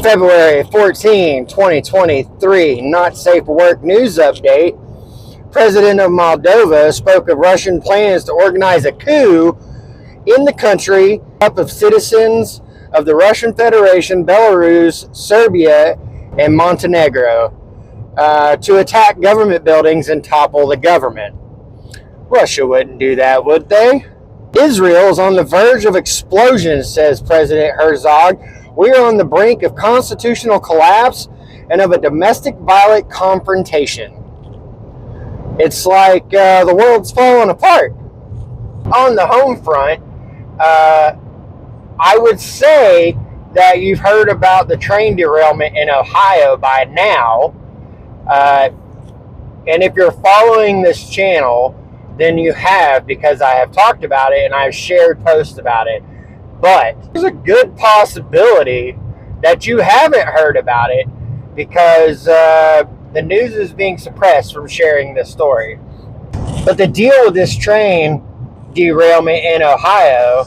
February 14, 2023, not safe for work news update. President of Moldova spoke of Russian plans to organize a coup in the country of citizens of the Russian Federation, Belarus, Serbia, and Montenegro to attack government buildings and topple the government. Russia wouldn't do that, would they? Israel is on the verge of explosion, says President Herzog. We are on the brink of constitutional collapse and of a domestic violent confrontation. It's like the world's falling apart. On the home front, I would say that you've heard about the train derailment in Ohio by now. And if you're following this channel, then you have, because I have talked about it and I've shared posts about it. But there's a good possibility that you haven't heard about it because the news is being suppressed from sharing this story. But the deal with this train derailment in Ohio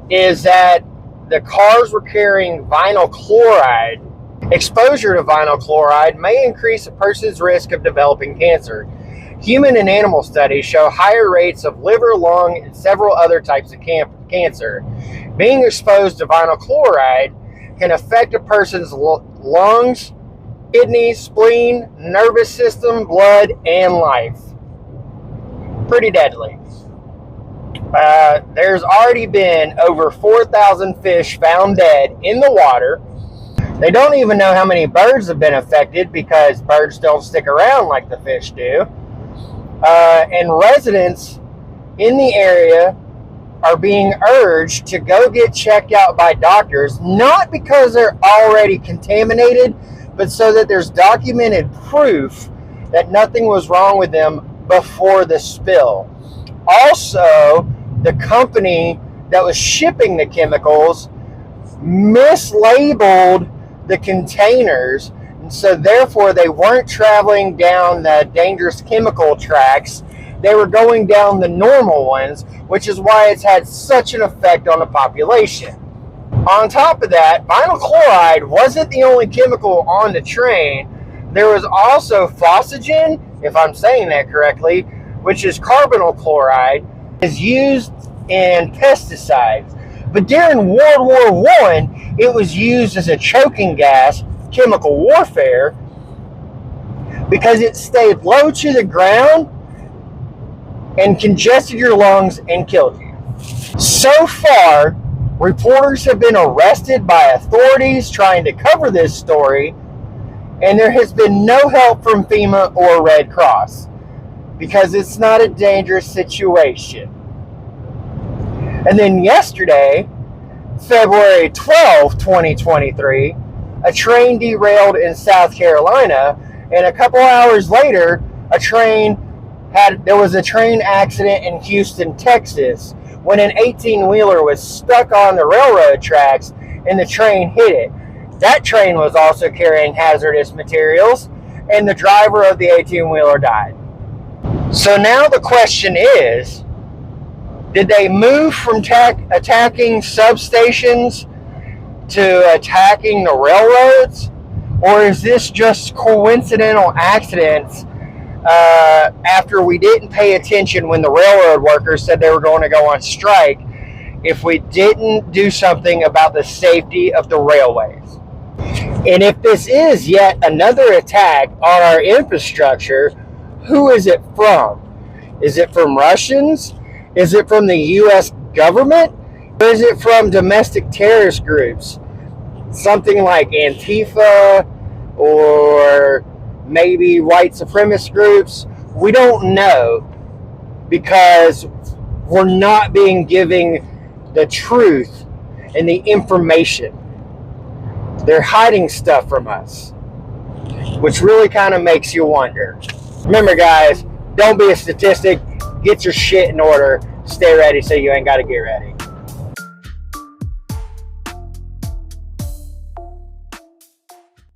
is that the cars were carrying vinyl chloride. Exposure to vinyl chloride may increase a person's risk of developing cancer. Human and animal studies show higher rates of liver, lung, and several other types of cancer. Being exposed to vinyl chloride can affect a person's lungs, kidneys, spleen, nervous system, blood, and life. Pretty deadly. There's already been over 4,000 fish found dead in the water. They don't even know how many birds have been affected because birds don't stick around like the fish do. And residents in the area are being urged to go get checked out by doctors, not because they're already contaminated, but so that there's documented proof that nothing was wrong with them before the spill. Also, the company that was shipping the chemicals mislabeled the containers, and so therefore they weren't traveling down the dangerous chemical tracks. They were going down the normal ones, which is why it's had such an effect on the population. On top of that, vinyl chloride wasn't the only chemical on the train. There was also phosphagen, if I'm saying that correctly, which is carbonyl chloride, is used in pesticides. But during World War I, it was used as a choking gas, chemical warfare, because it stayed low to the ground and congested your lungs and killed you. So far, reporters have been arrested by authorities trying to cover this story, and there has been no help from FEMA or Red Cross because it's not a dangerous situation. And then yesterday, February 12, 2023, a train derailed in South Carolina, and a couple hours later, there was a train accident in Houston, Texas, when an 18-wheeler was stuck on the railroad tracks and the train hit it. That train was also carrying hazardous materials, and the driver of the 18-wheeler died. So now the question is, did they move from attacking substations to attacking the railroads? Or is this just coincidental accidents after we didn't pay attention when the railroad workers said they were going to go on strike if we didn't do something about the safety of the railways? And if this is yet another attack on our infrastructure, who is it from? Is it from Russians? Is it from the U.S. government? Or is it from domestic terrorist groups? Something like Antifa or maybe white supremacist groups? We don't know because we're not being given the truth and the information. They're hiding stuff from us, which really kind of makes you wonder. Remember, guys, don't be a statistic. Get your shit in order. Stay ready so you ain't got to get ready.